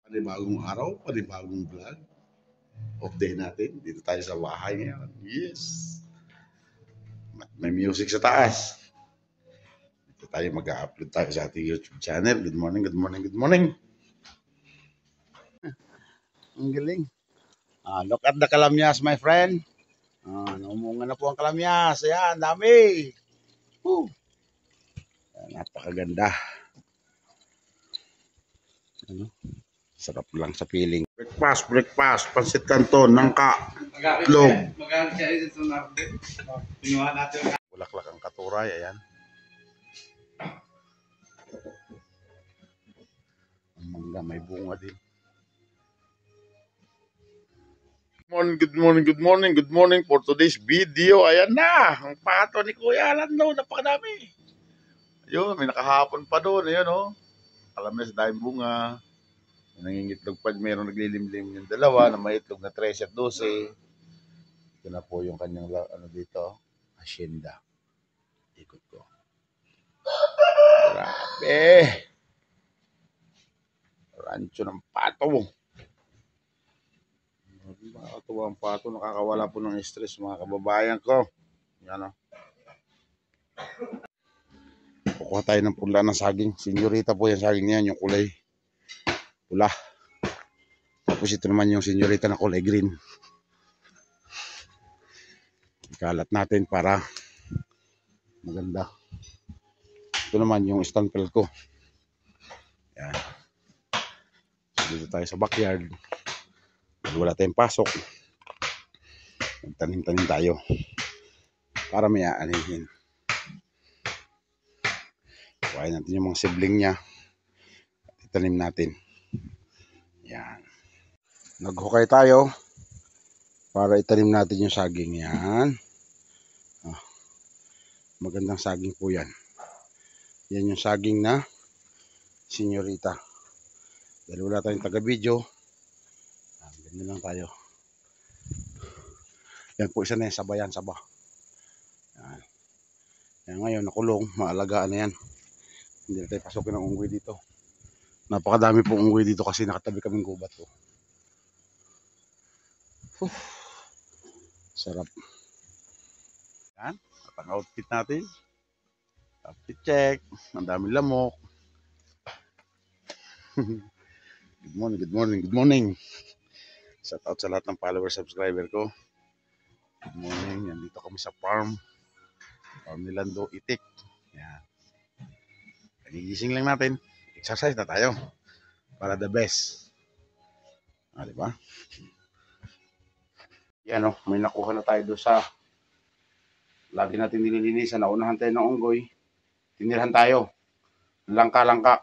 Panibagong araw, panibagong vlog. Off day natin. Dito tayo sa bahay ngayon. Yes. May music sa taas. Dito tayo mag-upload tayo sa ating YouTube channel. Good morning, good morning, good morning. Ang galing. Look at the kalamyas, my friend. Naumunga na po ang kalamyas. Ayan, dami. Woo. Napakaganda. Ano? Sarap lang sa piling. Breakfast, pansit canton, nangka, itlog. Bulaklak ang katuray, ayan. Ang mangga may bunga din. Good morning for today's video. Ayan na, ang pato ni Kuya Lando, napakadami. Ayun, may nakahapon pa doon, ayan oh. Alam na sa dahil bunga. Nangingitlog pa, mayroong naglilimlim yung dalawa na may itlog na 13 at 12. Ito na po yung kanyang ano dito, hacienda. Ikot ko. Grabe. Rancho ng pato. Nakakatuwa ang pato, nakakawala po ng stress mga kababayan ko. Yan o. Kukuha tayo ng pula ng saging. Senyorita po yung saging niyan, yung kulay pula. Tapos ito naman yung senyorita na kulay green. Ikalat natin para maganda. Ito naman yung stanpel ko. Yan. So, dito tayo sa backyard. Wala tayong pasok. Magtanim-tanim tayo. Para may aanihin. Kuhain natin yung mga sibling niya. Itanim natin. Yan. Naghukay tayo para itanim natin yung saging. Yan. Magandang saging po yan. Yan yung saging na senyorita. Dahil wala tayong taga-video, ganyan lang tayo. Yan po isa na yan, sabayan, saba. Yan. Yan ngayon, nakulong, maalagaan na yan. Hindi na tayo pasukin ng unggoy dito. Napakadami pong unggoy dito kasi nakatabi kaming gubat to. Sarap. Yan, at ang outfit natin. Outfit check. Ang daming lamok. Good morning. Shout out sa lahat ng follower, subscriber ko. Good morning. Nandito kami sa farm. Farm ni Lando Itik. Yan. Nagigising lang natin. Exercise na tayo. Para the best. Diba? Yan o. May nakuha na tayo doon sa lagi natin nililinisan. Naunahan tayo ng unggoy. Tinirhan tayo. Langka-langka.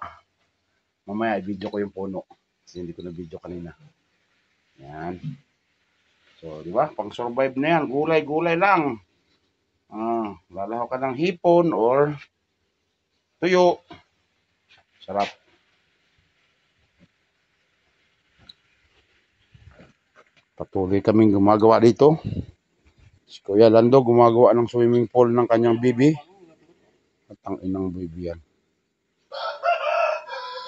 Mamaya i-video ko yung puno. Kasi hindi ko na-video kanina. Yan. So, di ba? Pang-survive na yan. Gulay-gulay lang. Lalahaw ka ng hipon or tuyo. Sarap. Patuloy kaming gumagawa dito. Si Kuya Lando gumagawa ng swimming pool ng kanyang bibi. At ang inang bibi yan.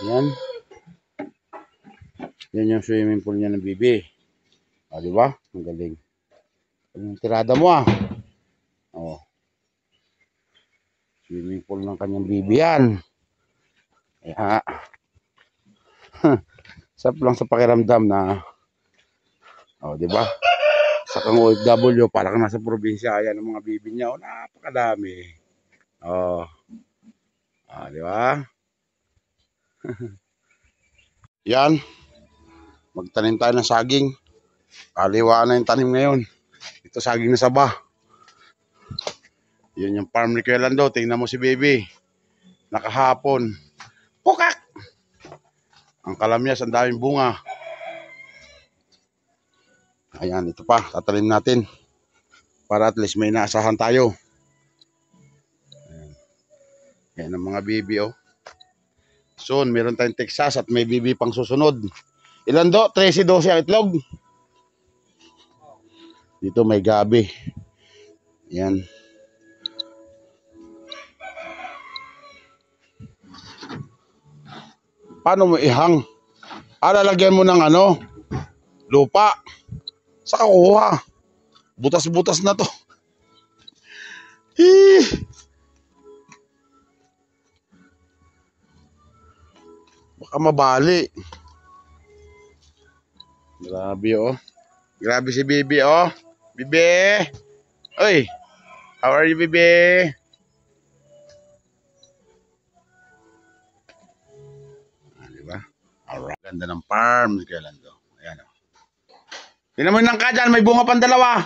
Yan. Yan yung swimming pool niya ng bibi. Di ba? Ang galing. Yung tirada mo Swimming pool ng kanyang bibi yan. Kaya, sarap lang sa pakiramdam na, di ba? Sa kang OFW, parang nasa probinsya, yan ang mga bibi niya. Napakadami. Di ba? Yan. Magtanim tayo ng saging. Kaliwaan na yung tanim ngayon. Ito saging na saba. Yun yung farm ni Kuya Lando. Tingnan mo si baby. Nakahapon. Pukak! Ang kalamyas, ang daming bunga. Ayan, ito pa. Tatanim natin. Para at least may naasahan tayo. Ayan ang mga baby Soon, meron tayong Texas at may baby pang susunod. Ilan do? 13-12 ang itlog. Dito may gabi. Yan. Paano mo ihang Lalagyan mo ng ano, lupa. Saka kuha. Butas-butas na to. Baka mabali. Grabe oh. Grabe si Bibi oh. Bibi. Oy. How are you, Bibi? Diba? Alright. Ganda ng farm. Kailan to? Ayan oh. Tingnan mo nang ka dyan. May bunga pang dalawa.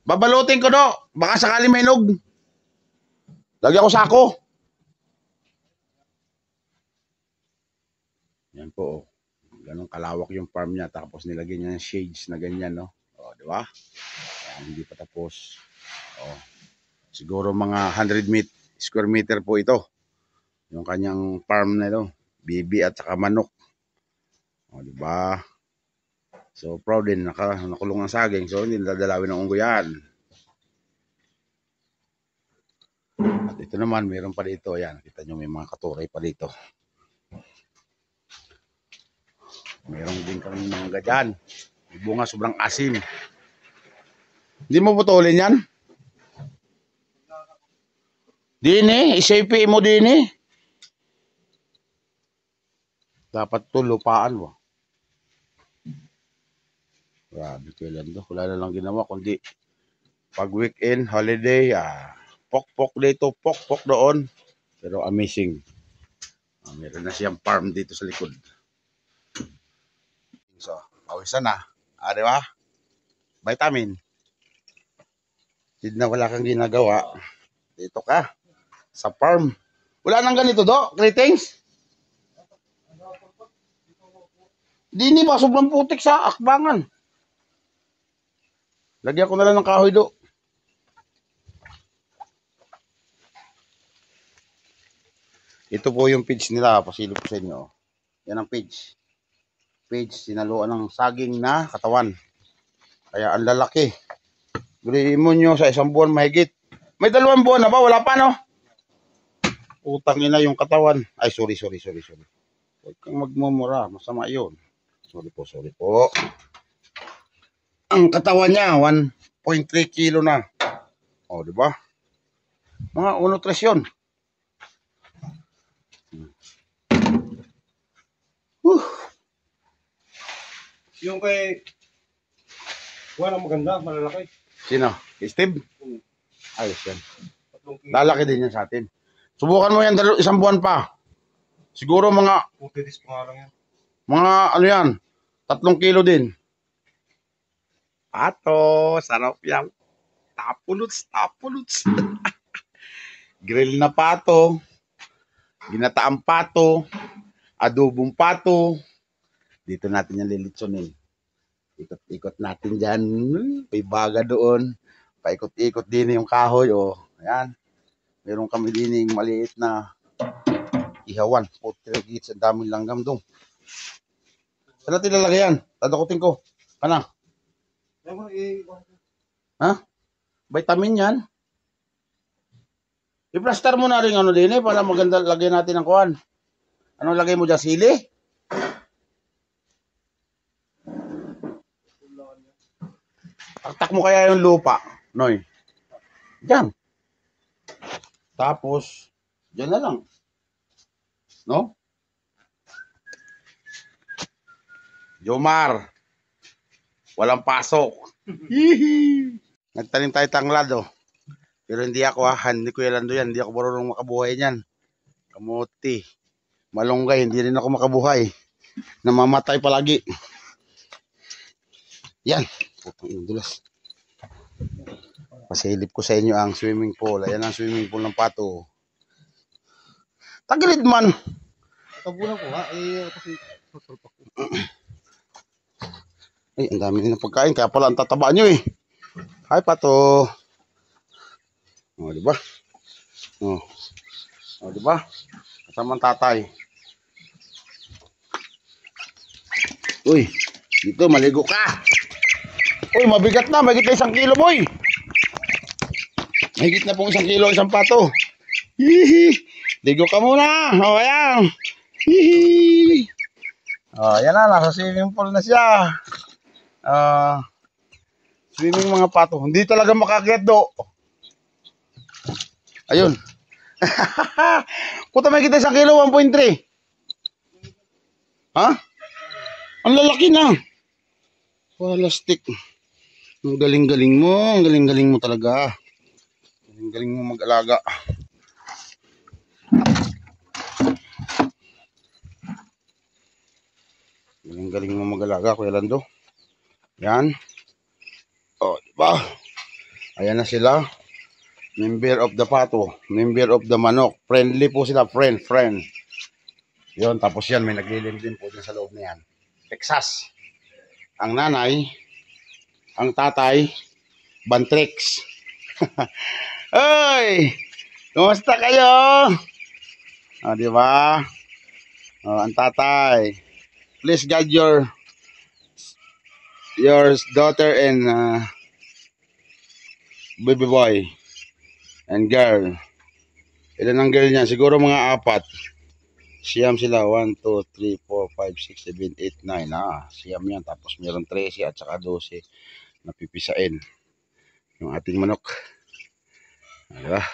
Babalutin ko do. Baka sakali may nog. Lagyan ko sako. Yan po oh. Ganun kalawak yung farm niya. Tapos nilagyan niya ng shades na ganyan no. O, di ba? Hindi pa tapos. O, siguro mga 100 square meter po ito. Yung kanyang farm na ito. Bibi at saka manok. O, di ba? So, proud din. Nakulong ang saging. So, hindi nadadalawin ng unggoy yan. At ito naman, mayroon pa dito. Ayan, kita nyo may mga katuray pa dito. Mayroon din kami mangga dyan. May bunga sobrang asim. Hindi mo putulin yan? Dini, isapi mo dini. Dapat to lupaan mo. Grabe kailan to. Wala na lang ginawa kundi pag weekend, holiday, pok-pok dito, pok-pok doon. Pero amazing. Meron na siyang farm dito sa likod. So, pawisan na. Di ba? Vitamin. Hindi na wala kang ginagawa. Dito ka. Sa farm. Wala nang ganito do? Greetings? Dini ba? Sobrang putik sa akbangan. Lagyan ko na lang ng kahoy do. Ito po yung page nila. Pasilip ko sa inyo. Yan ang page. Sinaluan ng saging na katawan. Kaya ang lalaki. Guriin mo nyo sa isang buwan mahigit. May 2 buwan na ba? Wala pa no? Utang ina yung katawan. Ay sorry. Huwag kang magmumura. Masama yun. Sorry po. Ang katawan niya 1.3 kilo na. O diba? Mga nutrisyon. Yung kay walang maganda, malalaki. Sino? Steve? Ayos yan. Lalaki din yan sa atin. Subukan mo yan 1 buwan pa. Siguro mga 40 days pa nga lang yan. mga ano yan 3 kilo din. Pato, sarap yan. Tapuluts. Grill na pato. Ginataang pato. Adobong pato. Dito natin yan lilitsonin. Ikot-ikot natin dyan. May baga doon. Paikot-ikot din yung kahoy. O, ayan. Meron kami din yung maliit na ihawan. Putrigits. Ang daming langgam doon. Saan natin lalagay yan? Tadakutin ko. Kana? Ha? Vitamin yan? I-plaster mo na rin ano din para maganda lagyan natin ng kuhan. Ano lagay mo dyan? Sili? Taktak mo kaya yung lupa, Noy. Diyan. Tapos, diyan na lang. No? Jomar. Walang pasok. Nagtanim tayo tanglado. Pero hindi ako hindi ko yalando yan. Hindi ako marunong makabuhay niyan. Kamuti. Malunggay, hindi rin ako makabuhay. Namamatay palagi. Yan. Putang ina dulas. Pasilip ko sa inyo ang swimming pool. Ayan ang swimming pool ng pato. Tagilid man. Tabunan ko ha. Kasi tutulpak ko. Ay, ang dami din ng pagkain. Kaya pala ang tataba nyo eh. Hi, pato. O, diba? O, diba? Kasama ang tatay. Uy, dito maligo ka. Uy, mabigat na. Mahigit na 1 kilo, boy. Mahigit na pong 1 kilo isang pato. Hihi. Ligo ka muna. O, ayan. Hihi. Oh, yan na, nasa swimming pool na siya. Swimming mga pato. Hindi talaga makakyat do. Ayun. Puta, may kita 1 kilo, 1.3. Ha? Ang lalaki na. Plastic. Ang galing-galing mo. Ang galing-galing mo talaga. Galing-galing mo mag-alaga. Galing-galing mo mag-alaga, Kuya Lando. Yan. O, diba? Ayan na sila. Member of the pato. Member of the manok. Friendly po sila. Friend. Yun, tapos yan, may naglilim din po din sa loob na yan. Texas. Ang nanay, ang tatay, Bantrix. Oy! Kumusta kayo? O, diba? O, ang tatay. Please guide your daughter and baby boy and girl. Ilan ang girl niya? Siguro mga 4. Siyam sila. 1, 2, 3, 4, 5, 6, 7, 8, 9. Siyam yan. Tapos meron 13 at saka 12 na pipisain. Yung ating manok. Diba?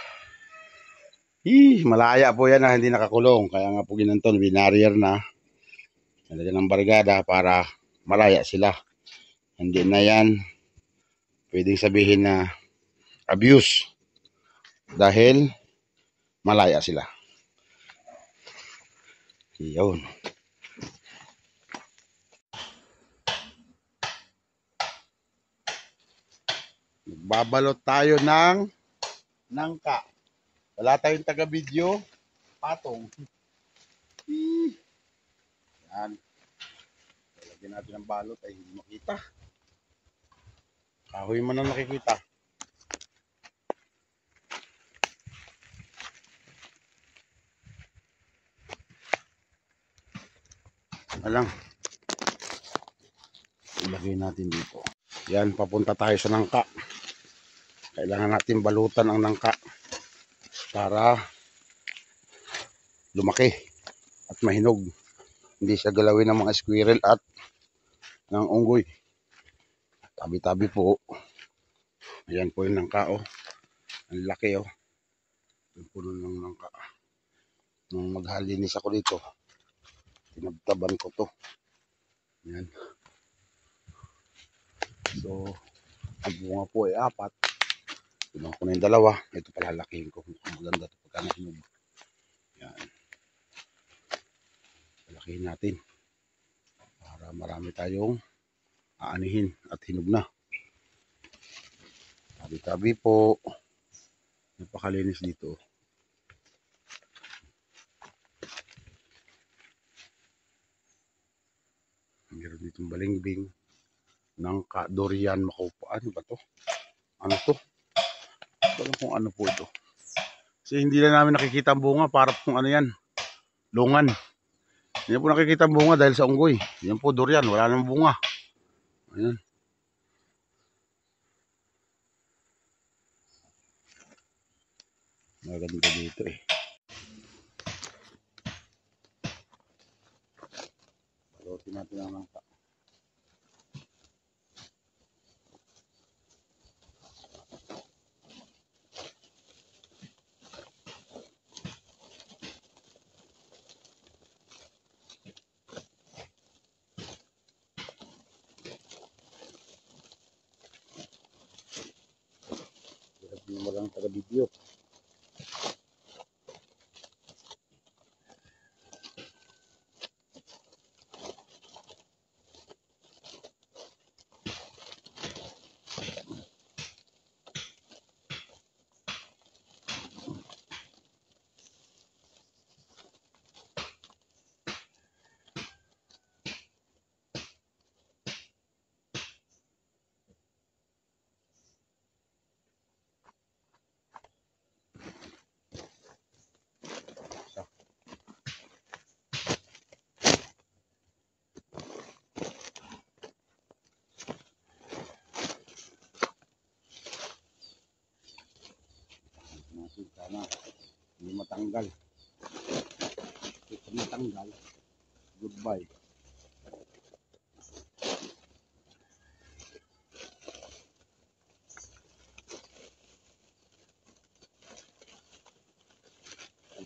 Malaya po yan na hindi nakakulong. Kaya nga po ginanton, binarrier na. Nalagyan ng bargada para malaya sila. Hindi na yan pwedeng sabihin na abuse. Dahil malaya sila. Yun. Magbabalot tayo ng nangka. Wala tayong taga-video. Patong. Yan. Lagyan natin ang balot ay hindi makita. Kahoy mo na nakikita. Alang. Ilagay natin dito. Yan, papunta tayo sa nangka. Kailangan natin balutan ang nangka para lumaki at mahinog. Hindi siya galawin ng mga squirrel at ng unggoy. Tabi-tabi po. Ayan po yung nangka, oh. Ang laki, oh. Yung puno ng nangka. Nung maghalinis ako dito, tinabtaban ko to. Ayan. So, ang bunga po ay 4. Pinuha ko na yung 2. Ito palalakihin ko. Maganda ito pagka nahinog. Ayan. Palakihin natin. Para marami tayong aanihin at hinog na. Tabi-tabi po. Napakalinis dito. Meron ditong balingbing. Nangka, durian, makupa. Ano ba to? Ano to? Alam kung ano po ito. Kasi hindi na namin nakikita ang bunga. Para kung ano yan. Lungan. Hindi po nakikita ang bunga dahil sa unggoy. Yan po durian. Wala nang bunga. Ayan. Maganda dito eh. Balutin natin ang nangka. Hindi mo lang taga-video. Sana hindi matanggal. Ito matanggal. Goodbye.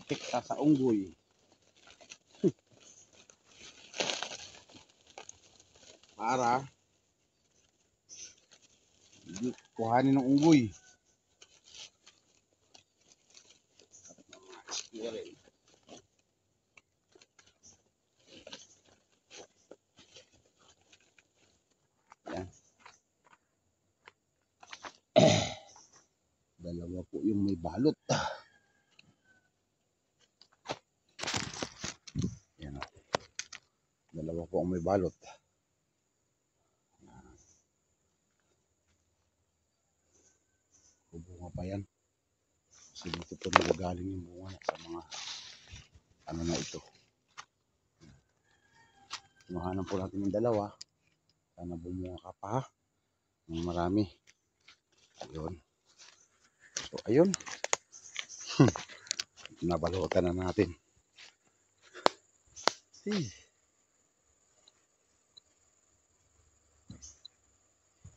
protekta sa unggoy. Para hindi kuhanin ng unggoy. Yan. Dalawa po yung may balot. Yan. Dalawa po ang may balot. Bunga pa yan. Kasi dito po nagagaling yung bunga sa mga ano na ito. Sinuhanan po natin yung dalawa. Sana bumunga ka pa ha. Ng marami. Ayun. So ayun. Nabalutan na natin.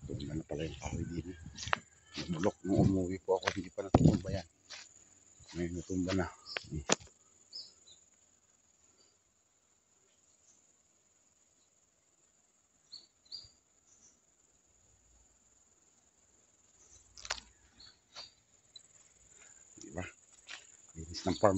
Tumba na pala yung kahoy din. Namulok nung umuwi po ako. Hindi pa natutumba yan. Ngayon natumba na. Diba? Linis ng farm.